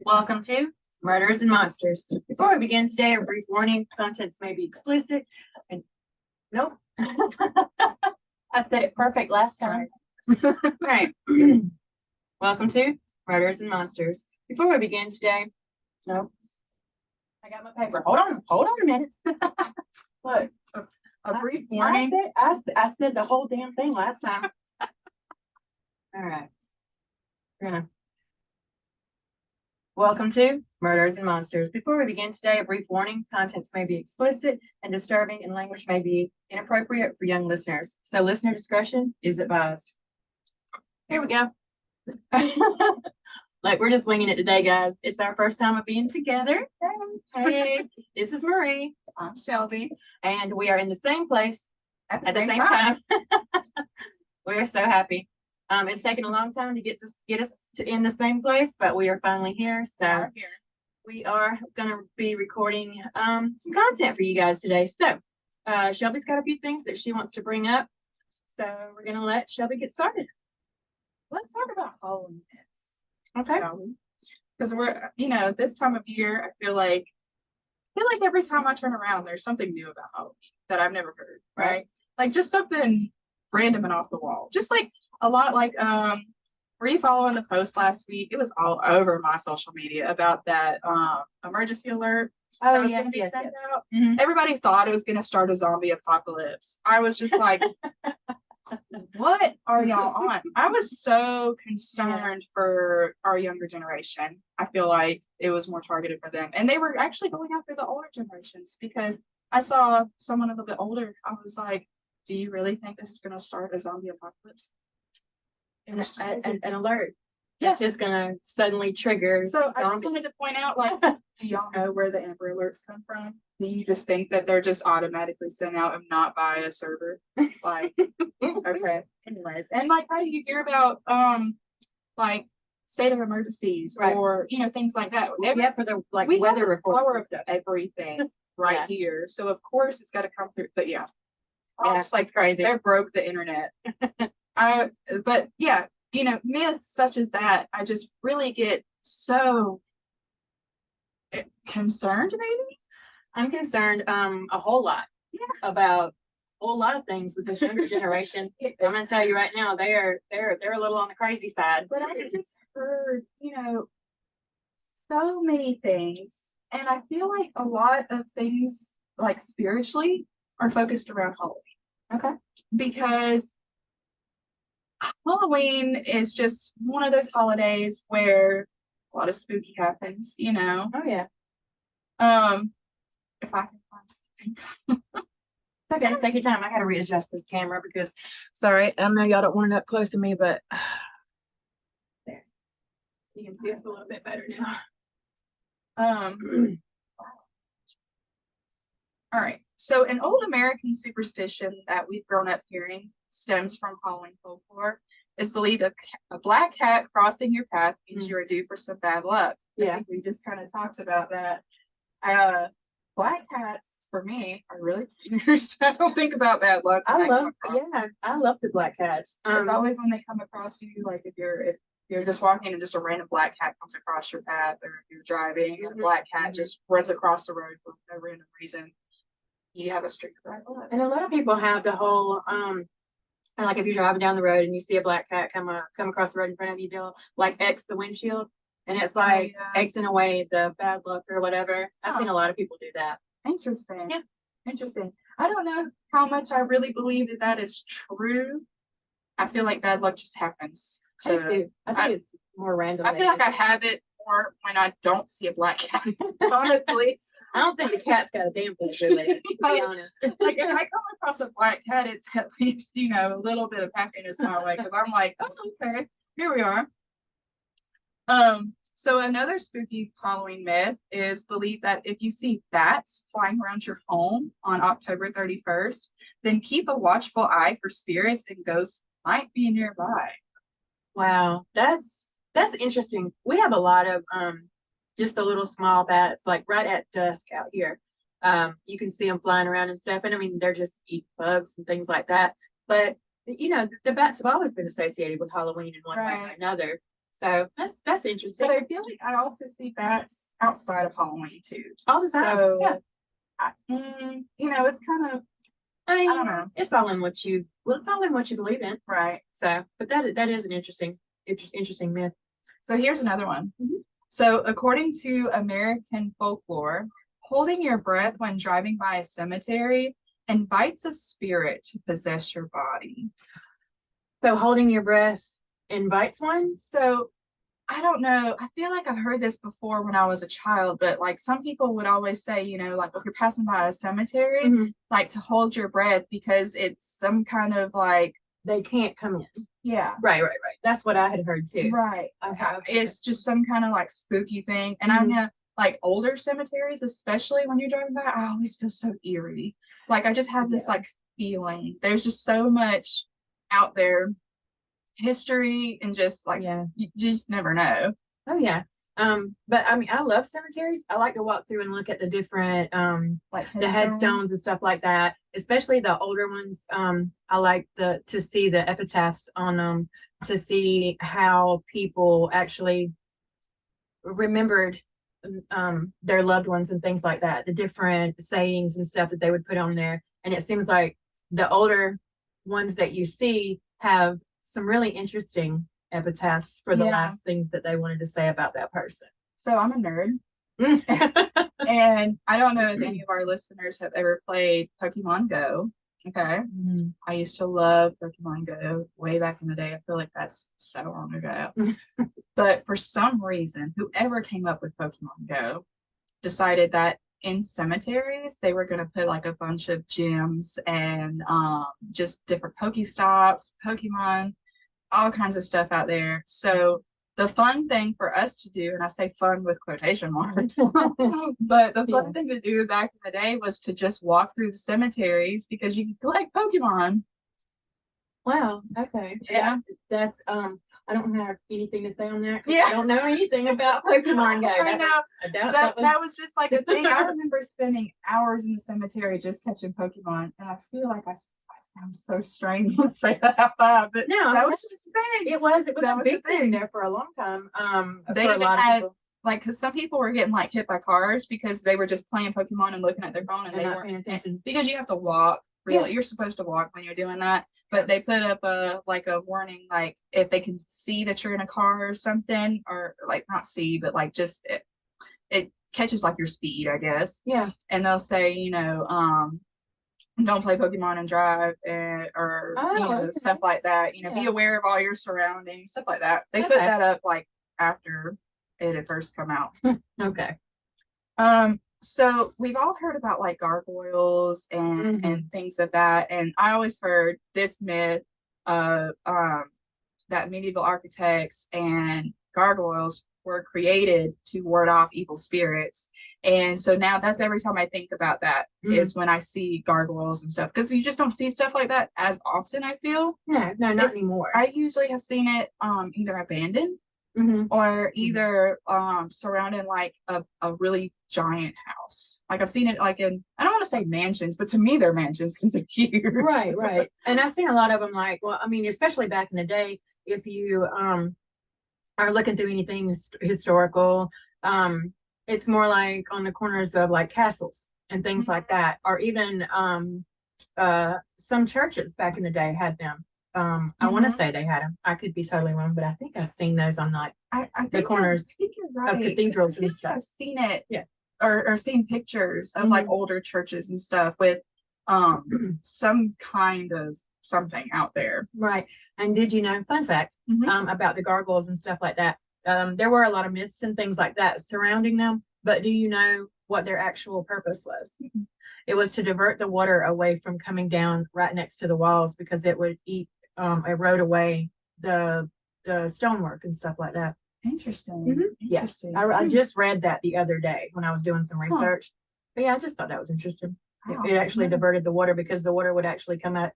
Welcome to Murders and Monsters. Before we begin today, a brief warning, contents may be explicit. And nope. I said it perfect last time. All right. Welcome to Murders and Monsters. Before we begin today, nope. I got my paper. Hold on a minute. What? A brief warning. I said the whole damn thing last time. All right. We're gonna Welcome to Murders and Monsters. Before we begin today, a brief warning. Contents may be explicit and disturbing, and language may be inappropriate for young listeners. So listener discretion is advised. Here we go. Like, we're just winging it today, guys. It's our first time of being together. Hey, this is Marie. I'm Shelby. And we are in the same place At at the same time. We're so happy. It's taken a long time to get us in the same place, but we are finally here. So we are gonna be recording some content for you guys today. So Shelby's got a few things that she wants to bring up. So we're gonna let Shelby get started. Let's talk about Halloween myths. Okay. Because we're, this time of year, I feel like every time I turn around, there's something new about Halloween that I've never heard, right? Like just something random and off the wall. Just like a lot like were you following the post last week? It was all over my social media about that emergency alert that was going to be sent out. Mm-hmm. Everybody thought it was going to start a zombie apocalypse. I was just like, what are y'all on? I was so concerned for our younger generation. I feel like it was more targeted for them. And they were actually going after the older generations because I saw someone a little bit older. I was like, do you really think this is going to start a zombie apocalypse? An alert. Yeah. It's just gonna suddenly trigger. So zombies. I just wanted to point out, like, do y'all know where the Amber Alerts come from? Do you just think that they're just automatically sent out and not by a server? Like, okay. Anyways, and like, how do you hear about like state of emergencies or things like that? For the we weather reports report of everything right here. So of course it's got to come through. But yeah, it's like crazy. They broke the internet. But yeah, myths such as that, I just really get so concerned. Maybe I'm concerned a whole lot about a whole lot of things with this younger generation. I'm gonna tell you right now, they're a little on the crazy side. But I just heard, so many things, and I feel like a lot of things, like spiritually, are focused around Halloween. Okay, because Halloween is just one of those holidays where a lot of spooky happens, Oh yeah. If I can find something. Okay, take your time. I gotta readjust this camera because sorry, I know y'all don't want it up close to me, but there. You can see us a little bit better now. All right. So an old American superstition that we've grown up hearing stems from Halloween folklore. Is believed a black cat crossing your path means you are due for some bad luck. Yeah, we just kind of talked about that. Black cats for me are really cute. I don't think about bad luck. I love the black cats. It's always when they come across you, like if you're just walking and just a random black cat comes across your path, or if you're driving and a black cat just runs across the road for no random reason, you have a streak of bad luck. And a lot of people have the whole like if you're driving down the road and you see a black cat come across the road in front of you, they'll like X the windshield, and it's like Xing away the bad luck or whatever. I've seen a lot of people do that. Interesting. Yeah. Interesting. I don't know how much I really believe that is true. I feel like bad luck just happens. I think it's more random. I feel like I have it more when I don't see a black cat. Honestly. I don't think the cat's got a damn thing to do with it, to be honest. Like if I come across a black cat, it's at least, a little bit of happiness my way, because I'm like, oh, okay, here we are. So another spooky Halloween myth is believed that if you see bats flying around your home on October 31st, then keep a watchful eye for spirits and ghosts might be nearby. Wow, that's interesting. We have a lot of just the little small bats, like right at dusk out here. You can see them flying around and stuff, and I mean they're just eat bugs and things like that. But the bats have always been associated with Halloween in one way or another. So that's interesting. But I feel like I also see bats outside of Halloween too. All the time. So, Yeah. It's kind of I mean, I don't know. it's all in what you believe in. right. So, but that is an interesting myth. So here's another one. Mhm. So according to American folklore, holding your breath when driving by a cemetery invites a spirit to possess your body. So holding your breath invites one. So I don't know. I feel like I've heard this before when I was a child, but like some people would always say, like if you're passing by a cemetery, Mhm. like to hold your breath because it's some kind of like, They can't come in. yeah, Right. That's what I had heard too. right. I have. It's just some kind of like spooky thing. And I Mhm. know like older cemeteries, especially when you're driving by, I always feel so eerie. Like I just have this Yeah. like feeling. There's just so much out there, history, and just like Yeah. you just never know. Oh yeah. But I mean, I love cemeteries. I like to walk through and look at the different Like the headstones and stuff like that, especially the older ones. I like to see the epitaphs on them, to see how people actually remembered their loved ones and things like that, the different sayings and stuff that they would put on there. And it seems like the older ones that you see have some really interesting epitaphs for the Yeah. last things that they wanted to say about that person. So I'm a nerd. And I don't know if any of our listeners have ever played Pokemon Go. Okay. I used to love Pokemon Go way back in the day. I feel like that's so long ago. But for some reason, whoever came up with Pokemon Go decided that in cemeteries they were going to put like a bunch of gyms and just different Pokestops, Pokemon, all kinds of stuff out there. So the fun thing for us to do, and I say fun with quotation marks, but the fun thing to do back in the day was to just walk through the cemeteries because you could collect Pokemon. Wow. Okay. Yeah. That's I don't have anything to say on that. Yeah. I don't know anything about Pokemon Go. I know. I doubt That was just like a thing. I remember spending hours in the cemetery just catching Pokemon, and I feel like I sound so strange when I say that out loud, but No, that was just a thing. It was That a was big the thing. thing there for a long time. They for a even lot of had people. like, because some people were getting like hit by cars because they were just playing Pokemon and looking at their phone and And they not weren't paying attention. because you have to walk. Really, Yeah. you're supposed to walk when you're doing that. But they put up a warning, like if they can see that you're in a car or something, or like not see, but like just it catches like your speed, I guess. Yeah. And they'll say, don't play Pokemon and drive, or Okay. stuff like that. Be Yeah. aware of all your surroundings, stuff like that. They put Okay. that up like after it had first come out. Okay. So we've all heard about like gargoyles and things of that, and I always heard this myth of that medieval architects and gargoyles were created to ward off evil spirits. And so now that's every time I think about that is when I see gargoyles and stuff, because you just don't see stuff like that as often, I feel. No, not anymore. I usually have seen it either abandoned or either surrounding like a really giant house. Like I've seen it like in, I don't want to say mansions, but to me they're mansions because they're huge. Right. And I've seen a lot of them like, well, I mean, especially back in the day, if you are looking through anything historical, it's more like on the corners of like castles and things like that, or even some churches back in the day had them. I want to say they had them. I could be totally wrong, but I think I've seen those on like I think the corners I think you're right. of cathedrals I think and stuff. I've seen it, Yeah. or seen pictures of like older churches and stuff with some kind of something out there. Right. And did you know, fun fact, about the gargoyles and stuff like that? There were a lot of myths and things like that surrounding them, but do you know what their actual purpose was? It was to divert the water away from coming down right next to the walls because it would erode away the stonework and stuff like that. Interesting. Interesting. Yeah. I just read that the other day when I was doing some research. But yeah, I just thought that was interesting. Wow. It actually diverted the water because the water would actually come out.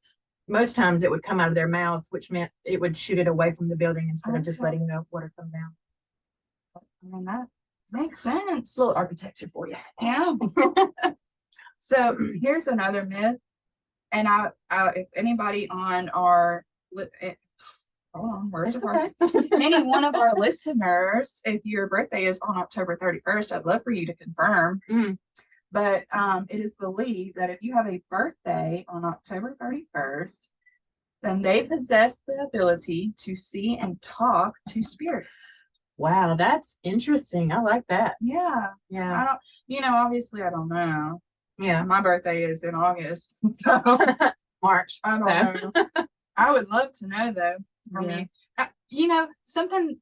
Most times it would come out of their mouths, which meant it would shoot it away from the building instead of just letting the water come down. I mean, that makes sense. A little architecture for you. Yeah. So here's another myth, and I if anybody on our hold on, words It's are hard. okay. Any one of our listeners, if your birthday is on October 31st, I'd love for you to confirm. Mm. But it is believed that if you have a birthday on October 31st, then they possess the ability to see and talk to spirits. Wow, that's interesting. I like that. Yeah. Yeah. I don't, obviously I don't know. Yeah. My birthday is in August. So March. I don't know. I would love to know though from you. Something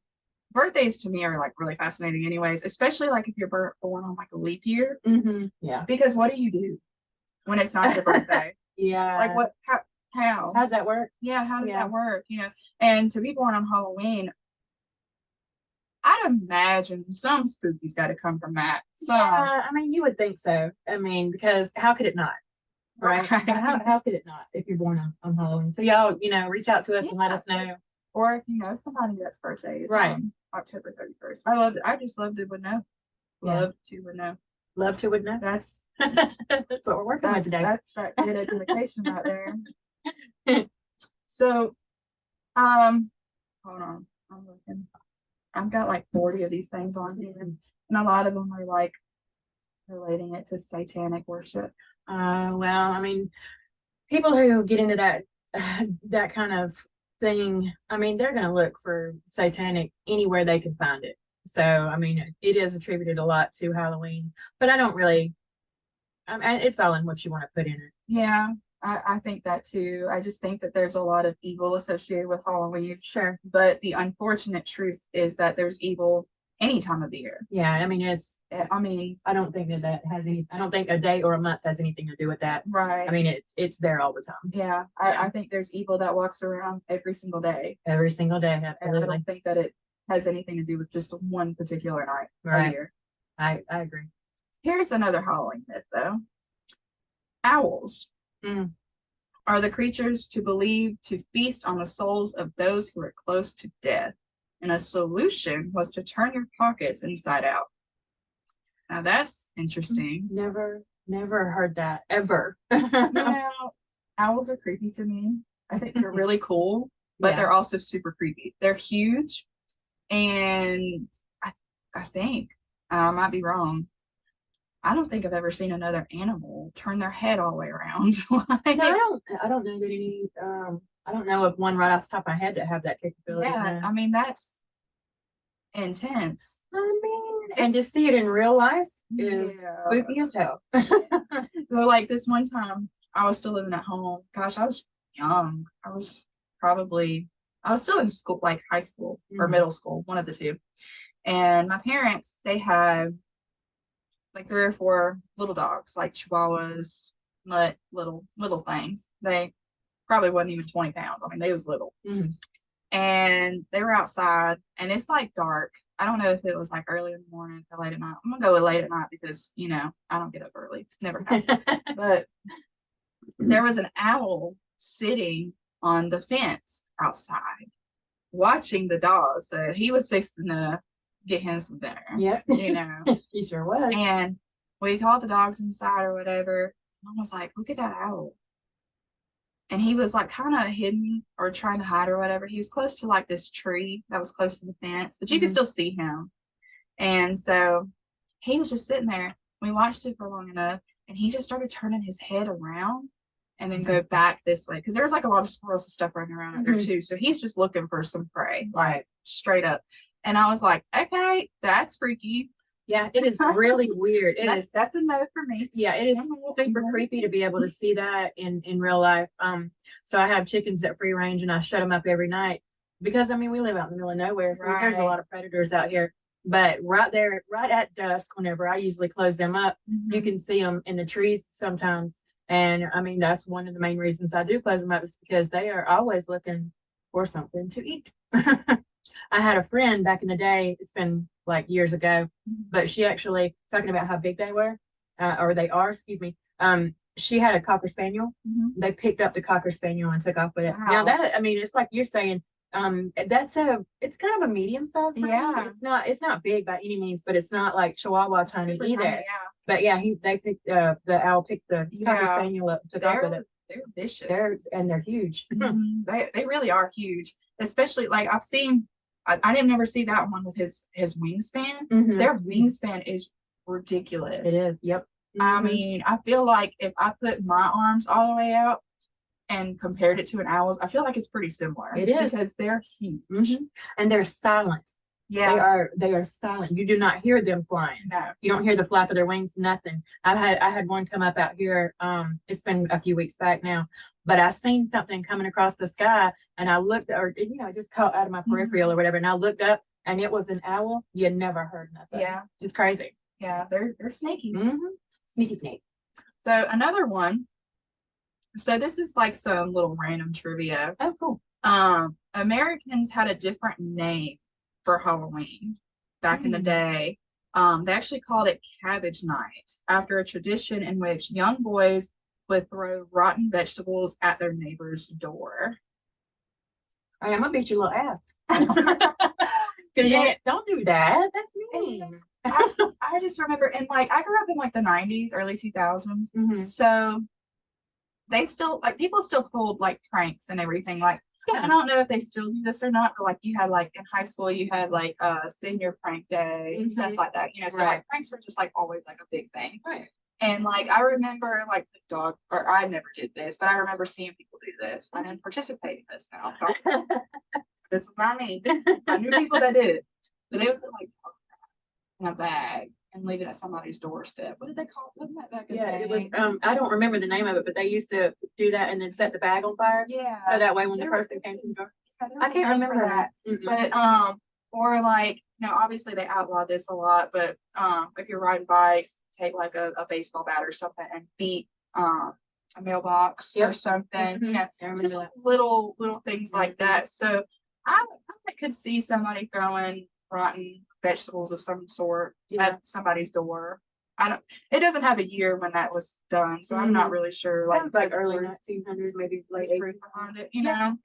birthdays to me are like really fascinating anyways, especially like if you're born on like a leap year. Yeah. Because what do you do when it's not your birthday? Yeah. Like what how? How's that work? Yeah, how does Yeah. that work? And to be born on Halloween, I'd imagine some spooky's got to come from that. So Yeah, I mean, you would think so. I mean, because how could it not? Right? Right. How could it not if you're born on Halloween? So y'all, reach out to us and let us know. Or if you know somebody that's birthday is Right. on October 31st. I just loved it would know. Yeah. Loved to would know. Love to would know. That's That's what we're working with today. That's that good education right there. So hold on. I'm looking. I've got like 40 of these things on here, and a lot of them are like relating it to satanic worship. Well, I mean, people who get into that kind of thing, I mean, they're going to look for satanic anywhere they can find it. So, I mean, it is attributed a lot to Halloween, but I don't really. I mean, it's all in what you want to put in it. Yeah, I think that too. I just think that there's a lot of evil associated with Halloween. Sure. But the unfortunate truth is that there's evil any time of the year. Yeah, I mean, I don't think that has any. I don't think a day or a month has anything to do with that. right. I mean, it's there all the time. Yeah, I think there's evil that walks around every single day. Every single day, And I absolutely. don't think that it has anything to do with just one particular night Right. a year. I agree. Here's another Halloween myth, though. Owls are the creatures to believe to feast on the souls of those who are close to death, and a solution was to turn your pockets inside out. Now that's interesting. Never heard that ever. Owls are creepy to me. I think they're really cool, but Yeah. they're also super creepy. They're huge, and I think I might be wrong. I don't think I've ever seen another animal turn their head all the way around. No, I don't know that any. I don't know of one right off the top of my head that have that capability. Yeah, No. I mean that's intense. I mean, and to see it in real life is spooky as hell. So like this one time I was still living at home. Gosh, I was young. I was still in school, like high school or middle school, one of the two. And my parents, they had like 3 or 4 little dogs, like Chihuahuas, mutt, little things. They probably wasn't even 20 pounds. I mean, they was little. And they were outside, and it's like dark. I don't know if it was like early in the morning or late at night. I'm gonna go with late at night because I don't get up early. Never have. But there was an owl sitting on the fence outside, watching the dogs. So he was fixing to get him some dinner. Yep. He sure was. And we called the dogs inside or whatever. Mom was like, "Look at that owl." And he was like kind of hidden or trying to hide or whatever. He was close to like this tree that was close to the fence, but you could still see him. And so he was just sitting there. We watched it for long enough, and he just started turning his head around and then go back this way because there was like a lot of squirrels and stuff running around out there too. So he's just looking for some prey, like straight up. And I was like, okay, that's freaky. Yeah, it is really weird. That's a no for me. Yeah, it is super creepy to be able to see that in real life. So I have chickens that free range, and I shut them up every night because I mean we live out in the middle of nowhere, so there's a lot of predators out here. But right there, right at dusk, whenever I usually close them up, you can see them in the trees sometimes. And I mean that's one of the main reasons I do close them up is because they are always looking for something to eat. I had a friend back in the day, it's been like years ago, but she actually, talking about how big they were, or they are, excuse me, she had a Cocker Spaniel. They picked up the Cocker Spaniel and took off with it. Wow. Now that, I mean, it's like you're saying, it's kind of a medium size. Yeah. It's not big by any means, but it's not like Chihuahua tiny Super either. tiny, yeah. But yeah, the owl picked the Cocker Spaniel up, took off with it. They're vicious. They're huge. They really are huge. especially like I've seen. I didn't never see that one with his wingspan. Mhm. Their wingspan is ridiculous. It is. Yep. I Mhm. mean, I feel like if I put my arms all the way out and compared it to an owl's, I feel like it's pretty similar. It is. Because they're huge. Mhm. And they're silent. Yeah. They are silent. You do not hear them flying. No. You don't hear the flap of their wings, nothing. I had one come up out here. It's been a few weeks back now, but I seen something coming across the sky, and I looked, or you know, it just caught out of my peripheral or whatever, and I looked up, and it was an owl. You never heard nothing. Yeah. It's crazy. Yeah, they're sneaky. Sneaky snake. So another one. So this is like some little random trivia. Oh, cool. Americans had a different name for Halloween back in the day. They actually called it Cabbage Night after a tradition in which young boys would throw rotten vegetables at their neighbor's door. All right, I'm gonna beat your little ass. Because don't do that. That's mean. I just remember, and like I grew up in like the 90s, early 2000s. So they still like people still hold like pranks and everything. Like I don't know if they still do this or not, but like you had like in high school, you had like senior prank day and stuff like that. You know, so like pranks were just like always like a big thing. Right. And like I remember like the dog, or I never did this, but I remember seeing people do this. I didn't participate in this now. This was not me. I knew people that did it. But they would put like in a bag and leave it at somebody's doorstep. What did they call it? Wasn't that back in the day? It was, I don't remember the name of it, but they used to do that and then set the bag on fire. Yeah. So that way when the person came to the door. I can't remember that. But or like, you know, obviously they outlawed this a lot, but if you're riding bikes, take like a baseball bat or something and beat a mailbox or something. You know, just little things like that. So I could see somebody throwing rotten vegetables of some sort at somebody's door. It doesn't have a year when that was done, so I'm not really sure. Sounds like early 1900s, maybe late 1800s. You know,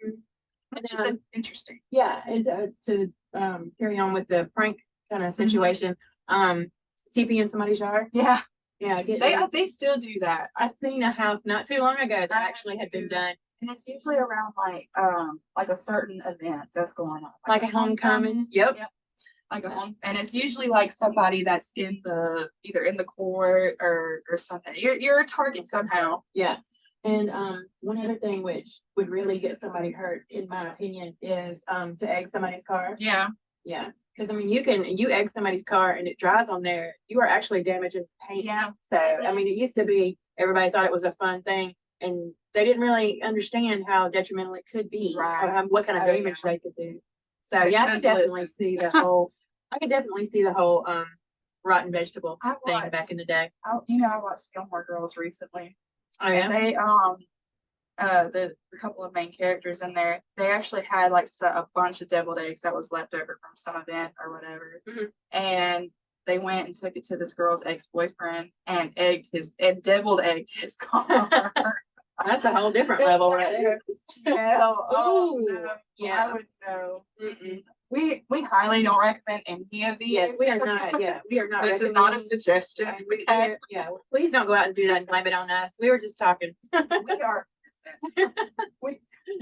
which is interesting. Yeah, and to carry on with the prank kind of situation, TP in somebody's yard. Yeah, they still do that. I've seen a house not too long ago that actually had been done. And it's usually around like a certain event that's going on. Like a homecoming. Yep. Like a home, and it's usually like somebody that's either in the court or something. You're a target somehow. Yeah. And one other thing which would really get somebody hurt, in my opinion, is to egg somebody's car. Yeah. Yeah. Because I mean you egg somebody's car and it dries on there, you are actually damaging paint. Yeah. So I mean it used to be everybody thought it was a fun thing and they didn't really understand how detrimental it could be, or what kind of damage they could do. So yeah, I could definitely see the whole rotten vegetable thing back in the day. I watched Gilmore Girls recently. Oh yeah. And they the couple of main characters in there, they actually had like a bunch of deviled eggs that was left over from some event or whatever. And they went and took it to this girl's ex-boyfriend and deviled egged his car. That's a whole different level right there. No, yeah, I wouldn't know. We highly don't recommend any of these. Yes, we are not. Yeah, we are not. This is not a suggestion. We can't. Yeah, please don't go out and do that and blame it on us. We were just talking. We are innocent.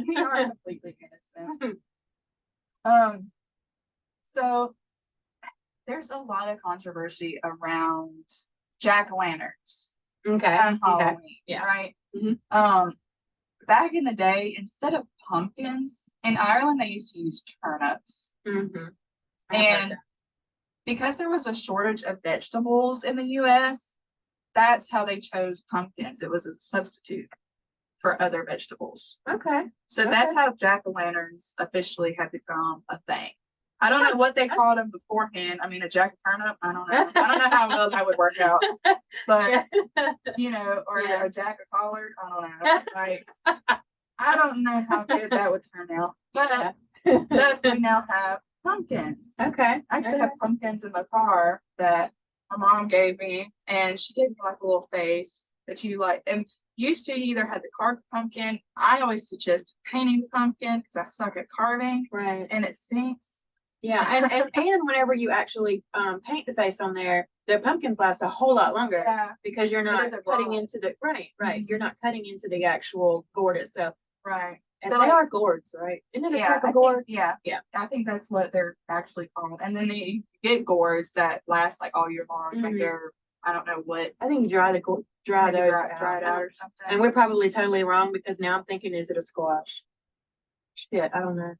we are completely innocent. So there's a lot of controversy around jack-o'-lanterns. Okay. On Halloween, right? Back in the day, instead of pumpkins, in Ireland they used to use turnips. And because there was a shortage of vegetables in the US, that's how they chose pumpkins. It was a substitute for other vegetables. Okay. So that's how jack-o'-lanterns officially have become a thing. I don't know what they called them beforehand. I mean, a jack-o'-turnip, I don't know. I don't know how well that would work out. But, you know, or a jack-o'-collard, I don't know. Like, I don't know how good that would turn out. But thus, we now have pumpkins. Okay. I actually have pumpkins in the car that my mom gave me. And she gave me like a little face that you like. And used to either had the carved pumpkin. I always suggest painting the pumpkin because I suck at carving. Right. And it stinks. Yeah, and whenever you actually paint the face on there, the pumpkins last a whole lot longer because you're not cutting into the you're not cutting into the actual gourd itself. Right. And So, they like- are gourds, right? Isn't it a Yeah, type I of gourd? think, yeah, Yeah. I think that's what they're actually called. And then you get gourds that last like all year long. Like Mhm. they're, I don't know what, I think you dry maybe those dry it out. out or something. And we're probably totally wrong because now I'm thinking, is it a squash? Shit, I don't know.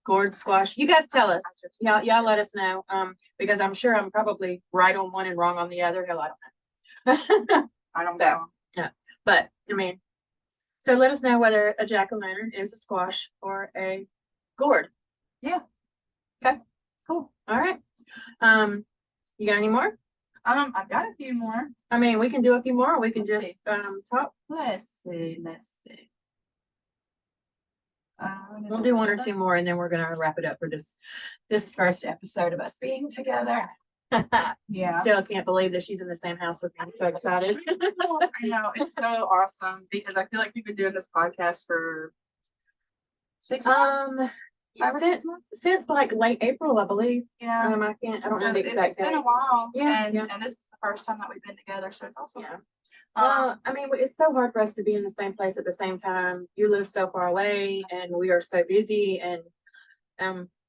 Gourd squash. You guys tell us. Y'all let us know. Because I'm sure I'm probably right on one and wrong on the other. Hell, I don't know. I don't So- know. But I mean, so let us know whether a jack-o'-lantern is a squash or a gourd. Yeah. Okay. Cool. All right. You got any more? I've got a few more. I mean, we can do a few more. Or we can Let's just talk. Let's see. We'll do one or two more, and then we're gonna wrap it up for this first episode of us being together. Yeah. Still can't believe that she's in the same house with me. So excited. I know, it's so awesome because I feel like we've been doing this podcast for 6 months. 5 or 6 Since months? since like late April, I believe. Yeah. I don't know the So exact it's been date. a while. Yeah, And yeah. and this is the first time that we've been together, so it's also Yeah. um, I mean, it's so hard for us to be in the same place at the same time. You live so far away, and we are so busy, and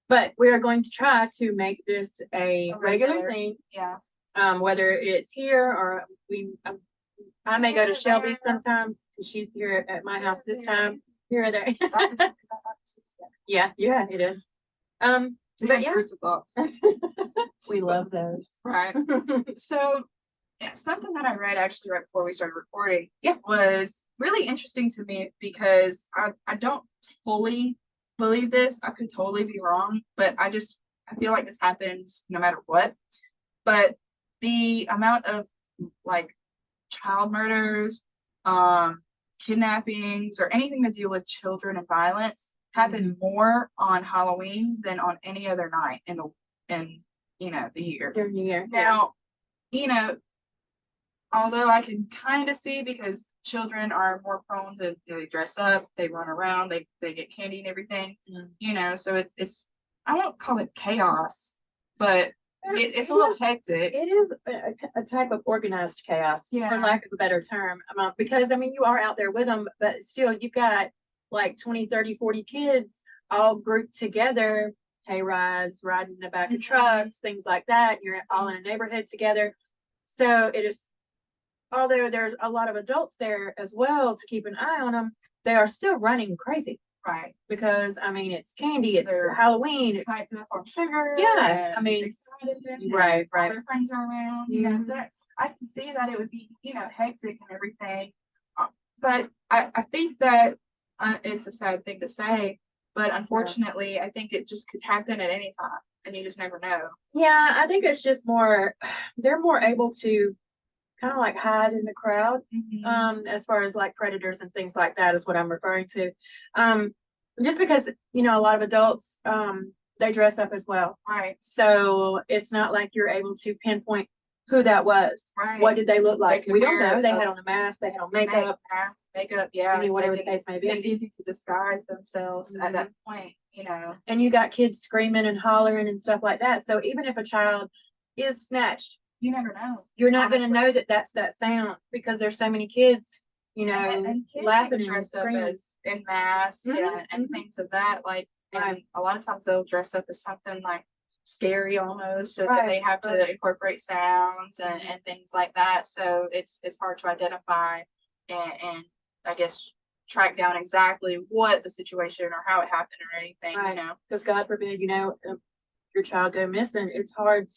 but we are going to try to make this a A regular regular. thing. yeah. Whether it's here or I may go to Shelby sometimes because she's here at my house this time. Here or there. Yeah, it is. But yeah, we love those. Right. So yeah, something that I read actually right before we started recording Yeah. was really interesting to me because I don't fully believe this. I could totally be wrong, but I feel like this happens no matter what. But the amount of like child murders, kidnappings, or anything to do with children and violence happen more on Halloween than on any other night in the year. During the year. Now, although I can kind of see because children are more prone to they dress up, they run around, they get candy and everything, so it's I won't call it chaos, but it's a little hectic. It is a type of organized chaos, for Yeah. lack of a better term. Because I mean, you are out there with them, but still you've got like 20, 30, 40 kids all grouped together, hay rides, riding in the back of Mhm. trucks, things like that. You're all in a neighborhood together. So it is, although there's a lot of adults there as well to keep an eye on them, they are still running crazy Right. because I mean, it's candy, it's They're Halloween, it's Hyped up on sugar. Yeah, I and mean, excited and right, all right. their friends are around, Mhm. so I can see that it would be, hectic and everything. But I think that it's a sad thing to say, but unfortunately, I think it just could happen at any time, and you just never know. Yeah, I think it's just more, they're more able to kind of like hide in the crowd. As far as like predators and things like that is what I'm referring to. Just because, a lot of adults, they dress up as well. Right. So it's not like you're able to pinpoint who that was. Right. What did they look like? could We don't wear know. They a- had on a mask, they had on makeup, Mask, makeup, yeah. whatever they the case may It's be. easy to disguise themselves at that point, And you got kids screaming and hollering and stuff like that. So even if a child is snatched, You never know. you're not going to Honestly. know that that's that sound because there's so many kids, And kids laughing even and dress up screaming. as in masks, Mhm, and mhm. things of that. Like, and Right. a lot of times they'll dress up as something like scary almost, so that Right, they have to right. incorporate sounds and things like that. So it's hard to identify and I guess track down exactly what the situation or how it happened or anything, Right. Because God forbid, your child go missing. It's hard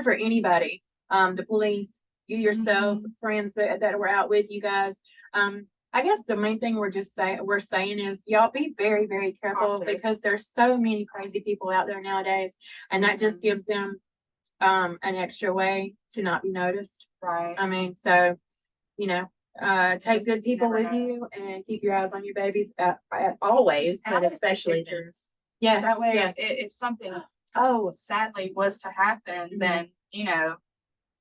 for anybody. The police, you yourself, friends that were out with you guys. I guess the main thing we're saying is y'all be very, very careful Cautious. because there's so many crazy people out there nowadays, and that just gives them an extra way to not be noticed. Right. I mean, so take Just good people never with know. you and keep your eyes on your babies at always, And I but would take especially then. pictures. Yes, That way, yes. if something Oh, sadly was to happen, Mhm. then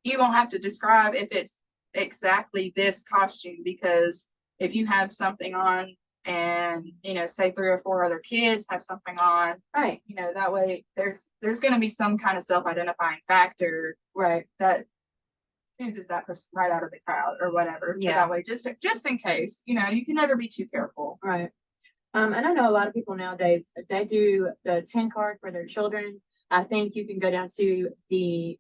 you won't have to describe if it's exactly this costume, because if you have something on and say 3 or 4 other kids have something on, right, that way there's going to be some kind of self-identifying factor right. that chooses that person right out of the crowd or whatever. So Yeah. that way, just in case, you can never be too careful. Right. And I know a lot of people nowadays, they do the 10 card for their children. I think you can go down to the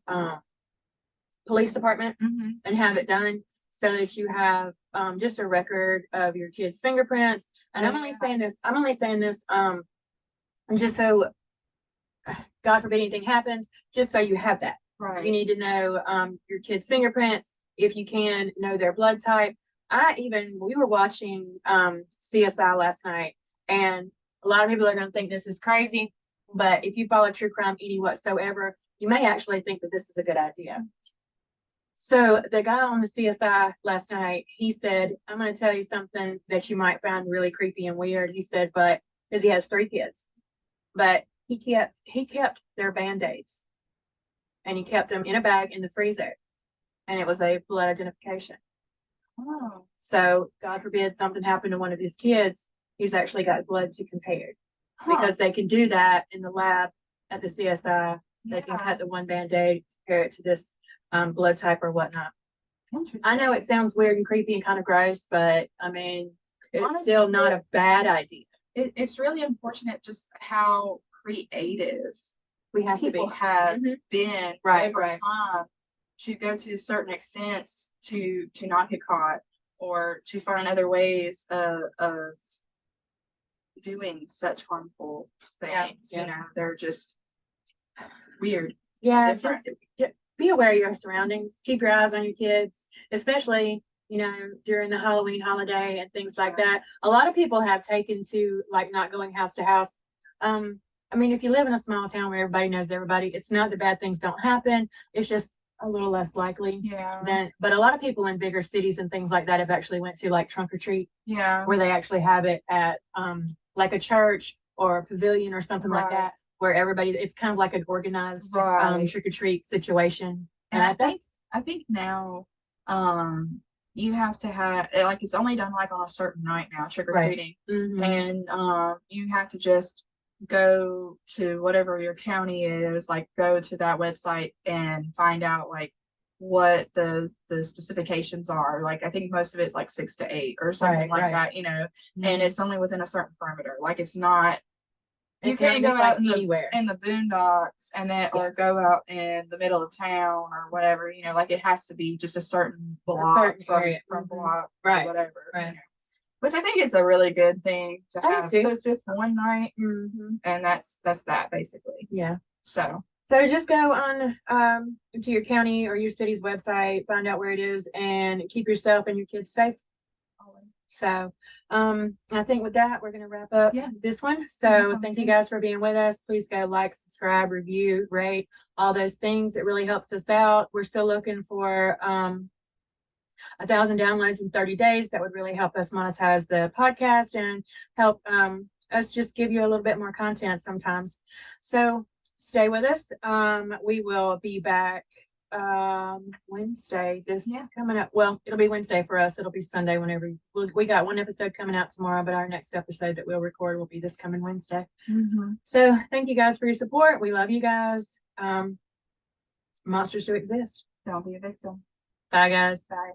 police department Mhm. and have it done so that you have just a record of your kids' fingerprints. And I'm only saying this, just so God forbid anything happens, just so you have that. You Right. need to know your kids' fingerprints, if you can know their blood type. We were watching CSI last night, and a lot of people are going to think this is crazy, but if you follow true crime any whatsoever, you may actually think that this is a good idea. So the guy on the CSI last night, he said, I'm going to tell you something that you might find really creepy and weird. He said, but because he has 3 kids, but he kept their Band-Aids, and he kept them in a bag in the freezer, and it was a blood identification. Oh. So God forbid something happened to one of his kids, he's actually got blood to compare, because they can do that in the lab at the CSI. They can cut the one Band-Aid, compare it to this blood type or whatnot. I know it sounds weird and creepy and kind of gross, but I mean, it's Honestly, still not a bad idea. It's really unfortunate just how creative We have people to be. have Mhm. been Right, over right. time to go to certain extents to not get caught, or to find other ways of doing such harmful things. Yeah. You know, they're just weird. Yeah, Different. just be aware of your surroundings. Keep your eyes on your kids, especially, during the Halloween holiday and things like that. A lot of people have taken to like not going house to house. I mean, if you live in a small town where everybody knows everybody, it's not that bad things don't happen. It's just a little less likely Yeah. but a lot of people in bigger cities and things like that have actually went to like trunk or treat, Yeah. where they actually have it at like a church or a pavilion or something like Right. that, where it's kind of like an organized Right. trick or treat situation. And I think now, you have to have like, it's only done like on a certain night now, trick or treating, Mhm. and you have to just go to whatever your county is, like go to that website and find out like what the specifications are. Like I think most of it's like 6 to 8 or something like right. that, you know, Mhm. and it's only within a certain perimeter. Like it's not. You It's not can't go just out like anywhere. in the boondocks and then, or go out in the middle of town or whatever, you know, like it has to be just a certain block from area. from Mhm. block Right, or whatever. right. You know. Which I think is a really good thing to I do have. too. So it's just one night, Mhm. and that's that basically. Yeah. So So just go on to your county or your city's website, find out where it is, and keep yourself and your kids safe. So I think with that, we're going to wrap up this one. So thank you guys for being with us. Please go like, subscribe, review, rate, all those things. It really helps us out. We're still looking for 1,000 downloads in 30 days. That would really help us monetize the podcast and help us just give you a little bit more content sometimes. So stay with us. We will be back Wednesday coming up. Well, it'll be Wednesday for us. It'll be Sunday whenever we got one episode coming out tomorrow, but our next episode that we'll record will be this coming Wednesday. So thank you guys for your support. We love you guys. Monsters do exist. don't be a victim. Bye guys. Bye.